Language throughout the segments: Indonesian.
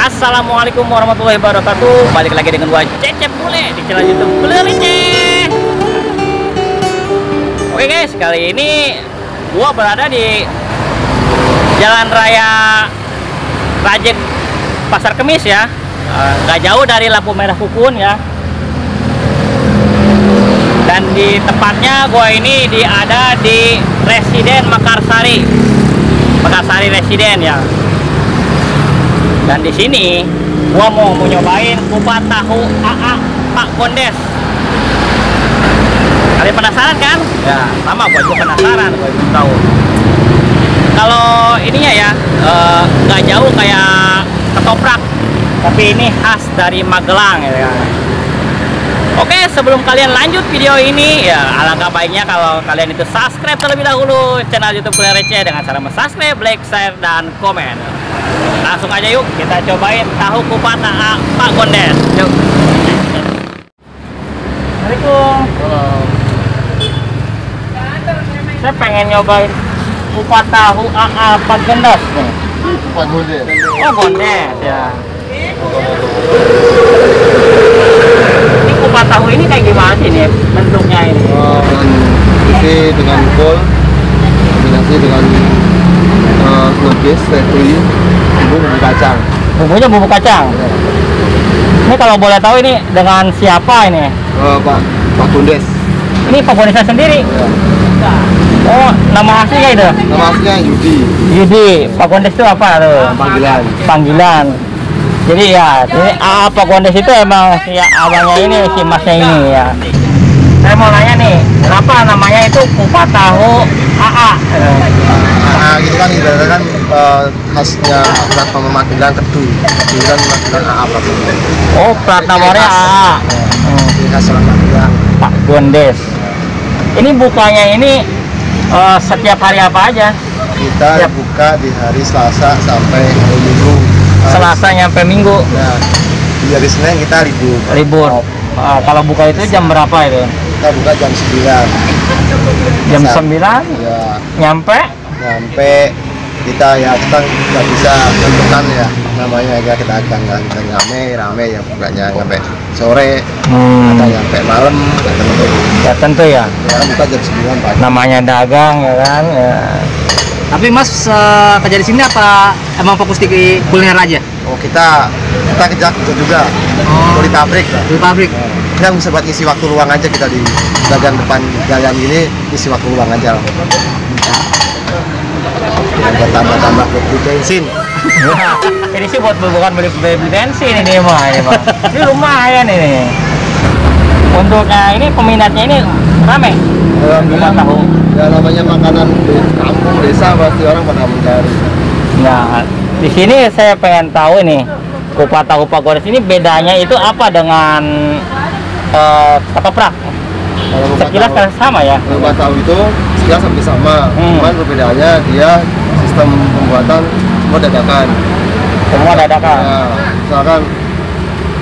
Assalamualaikum warahmatullahi wabarakatuh. Balik lagi dengan gua Cecep Bule di channel YouTube Bule Receh. Oke guys, kali ini gua berada di Jalan Raya Rajek Pasar Kemis ya. Gak jauh dari lampu merah Kukun ya. Dan di tempatnya gua ini ada di Residen Mekarsari Residen ya. Dan di sini gua mau nyobain kupat tahu AA Pak Gondes. Kalian penasaran kan? Ya, sama gua juga penasaran, gua belum tahu. Kalau ininya ya nggak jauh kayak ketoprak, tapi ini khas dari Magelang ya. Oke, sebelum kalian lanjut video ini, ya alangkah baiknya kalau kalian itu subscribe terlebih dahulu channel YouTube Bule Receh dengan cara subscribe, like, share, dan komen. Langsung aja yuk kita cobain tahu kupat AA Pak Gondes. Yuk. Assalamualaikum. Halo. Saya pengen nyobain kupat tahu AA Pak Gondes nih. Pak Gondes. Oh, Gondes ya. Ini kupat tahu ini kayak gimana sih nih bentuknya ini? Isi dengan kol, kombinasi dengan logis, setui, bumbu kacang. Bumbunya bumbu kacang. Ya. Ini kalau boleh tahu ini dengan siapa ini? Pak Gondes. Ini Pak Gondesnya sendiri. Ya. Oh, nama aslinya itu? Nama aslinya Yudi. Yudi. Pak Gondes itu apa tuh? Panggilan. Panggilan. Jadi ya, ini AA Pak Gondes itu emang si abangnya ini, si masnya ini ya. Saya mau nanya nih, kenapa namanya itu kupat tahu AA? Gitu kan, ibaratnya kan khasnya plat nomor Magelang Kedu. Kedu kan Magelang AA Pak Gondes. Oh, plat nomornya AA. Ini khas Magelang. Pak Gondes. Ini bukanya ini setiap hari apa aja? Kita buka di hari Selasa sampai hari Minggu. Selasa nyampe Minggu. Nah, di hari Senin kita libur. Libur. Kalau buka itu jam berapa itu? Kita buka jam 9. Jam 9? Ya, Nyampe? kita nggak bisa tentukan ya namanya ya, kita akan rame ya bukanya sampai sore, ada nyampe malam, tentu. Ya tentu ya. Ya buka jam 9 pagi. Namanya dagang ya kan. Ya. Tapi Mas kerja di sini apa emang fokus di kuliner aja? Oh kita kerja juga. Oh. Di pabrik lah. Di pabrik. Kita bisa buat ngisi waktu luang aja, kita di dagang depan jalan gini ngisi waktu luang aja lah. Buat tambah-tambah beli bensin. Ini sih bukan beli bensin ini mah. Ini lumayan ini. Untuknya ini peminatnya ini rame. Kupat tahu. Ya namanya makanan di kampung desa pasti orang pada mencari. Nah, di sini saya pengen tahu ini kupat tahu Pak Gondes ini bedanya itu apa dengan ketoprak? Sekilas kan sama ya? Kupat tahu itu sekilas hampir sama, cuman perbedaannya dia sistem pembuatan semua dadakan. Semua dadakan. Ya, misalkan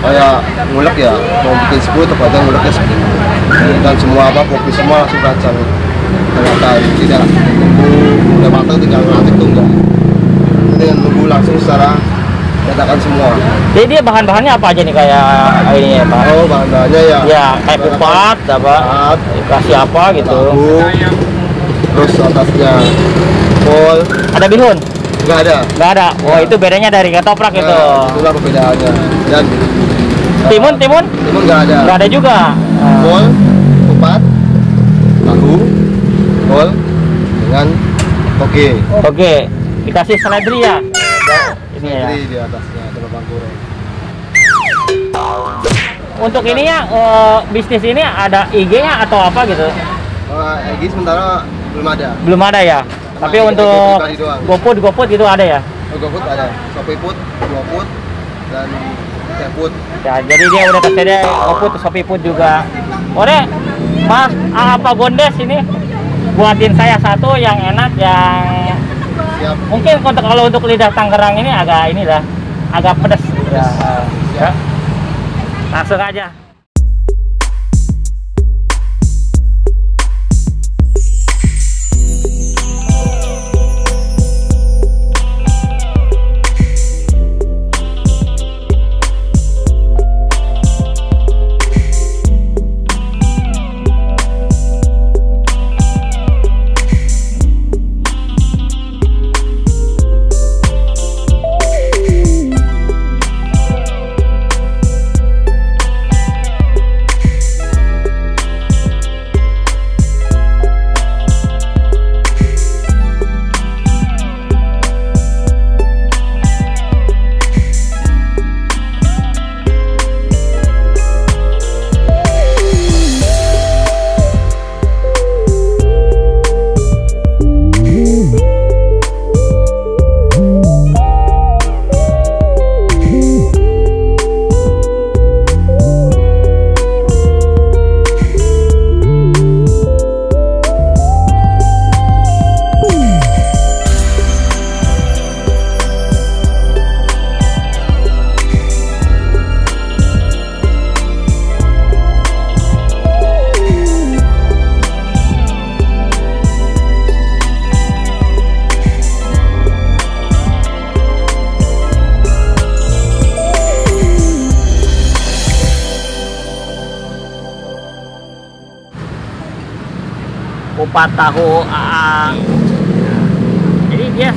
kayak ngulek ya, mau bikin 10 tepatnya nguleknya 10. Dan semua kopi semua langsung kacang. Dadakan, tidak nunggu udah matang tinggal ngelatih tuh enggak. Dengan nunggu langsung secara dadakan semua. Jadi dia bahan-bahannya apa aja nih kayak ini ya Pak? Oh bahan-bahannya ya. Ya kayak kupat, apa? Kasih apa gitu? Tahu, terus atasnya kol. Ada bihun? Nggak ada. Nggak ada. Oh itu bedanya dari ketoprak itu. Nah, itulah perbedaannya. Dan Timun? timun nggak ada. Nggak ada juga. Kol, kupat, tahu, kol dengan toge. Oke, dikasih seledri ya. Ini ya. Jadi di atasnya ada lubang goreng. Untuk ini ya bisnis ini ada IG-nya atau apa gitu? Egy sementara belum ada. Belum ada ya. Tapi IG untuk pribadi doang. GoFood gitu ada ya. GoFood ada, ShopeeFood, GoFood, dan GoFood. Ya, jadi dia udah tersedia GoFood, ShopeeFood juga. Boleh, Mas Pak Gondes ini buatin saya satu yang enak, yang Siap. mungkin kalau untuk lidah Tangerang ini agak inilah, agak pedas. Ya. Ya. Langsung aja. kupat tahu AA. Jadi dia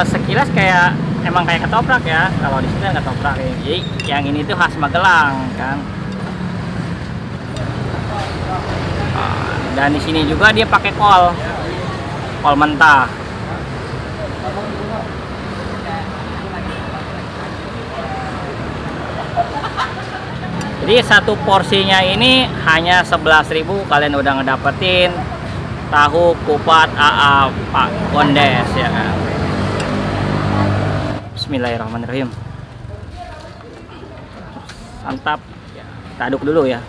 sekilas kayak emang kayak ketoprak ya. Kalau di sini ketoprak ya. Jadi yang ini tuh khas Magelang kan. Dan di sini juga dia pakai kol mentah. Jadi satu porsinya ini hanya 11.000, kalian udah ngedapetin tahu kupat AA Pak Gondes ya kan. Bismillahirrahmanirrahim. Santap. Kita aduk dulu ya.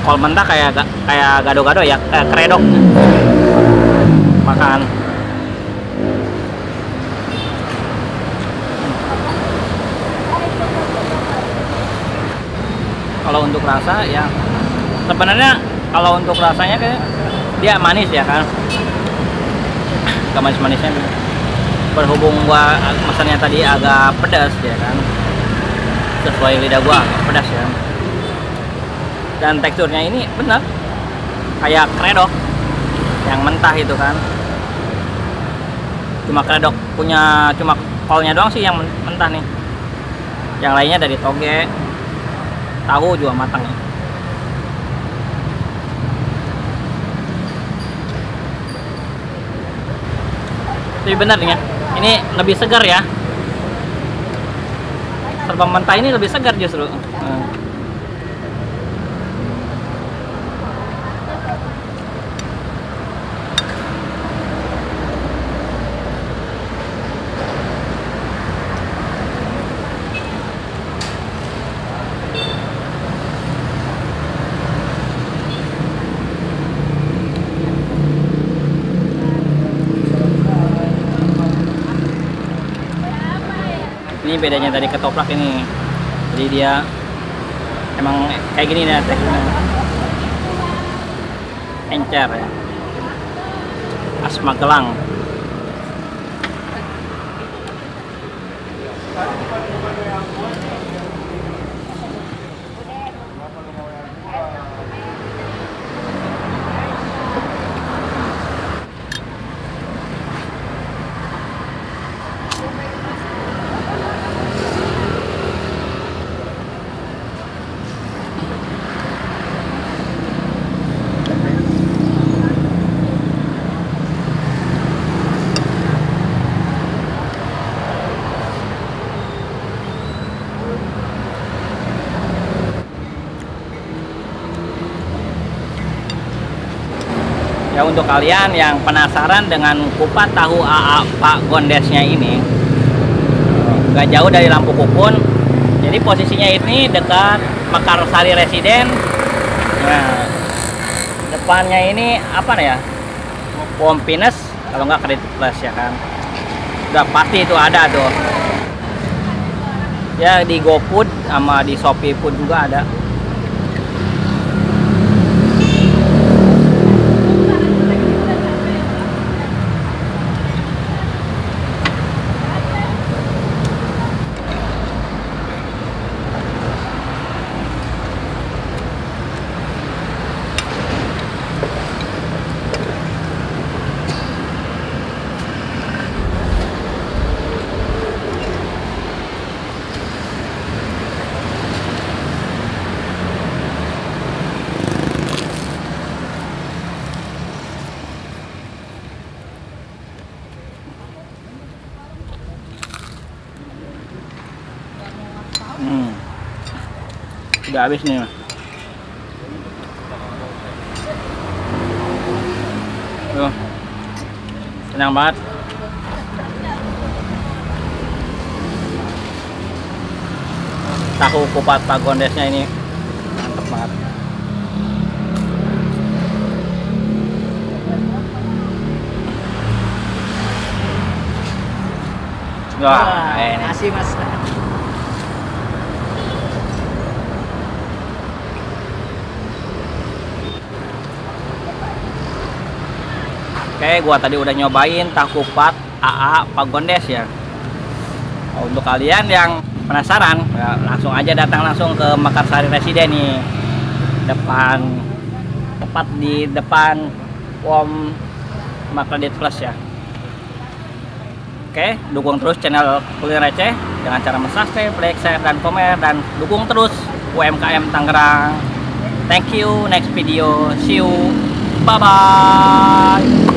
Kol mentah kayak gado-gado ya, kayak kredok. Makan. Kalau untuk rasa ya sebenarnya kalau untuk rasanya kayak dia manis ya kan, gak manis-manisnya. Berhubung gua pesannya tadi agak pedas ya kan, sesuai lidah gua agak pedas ya. Dan teksturnya ini benar kayak kredok yang mentah itu kan. Cuma kredok punya cuma kolnya doang sih yang mentah nih. Yang lainnya dari toge, tahu juga matang ya. Tapi benar nih ya, ini lebih segar ya. Serba mentah ini lebih segar justru. Ini bedanya dari ketoprak ini, jadi dia emang kayak gini nih teksturnya, encer ya, khas Magelang. Ya untuk kalian yang penasaran dengan kupat tahu AA Pak Gondesnya ini, gak jauh dari Lampu Kupun. Jadi posisinya ini dekat Mekarsari Residen. Nah, depannya ini apa nih ya? Pom Pinus, kalau nggak Kredit Plus ya kan. Udah pasti itu ada tuh. Ya di GoFood sama di Shopee Food juga ada. Udah habis nih. Tuh. Senang banget. Tahu kupat Pak Gondesnya ini mantap banget. Wah, Makasih Mas. Oke, gua tadi udah nyobain tahu kupat AA Pak Gondes ya. Untuk kalian yang penasaran, ya, langsung aja datang langsung ke Mekarsari Residen nih, tepat di depan Pom Makredit Plus ya. Oke, dukung terus channel Kuliner Receh dengan cara subscribe, like, share, dan komen, dan dukung terus UMKM Tangerang. Thank you, next video, see you, bye bye.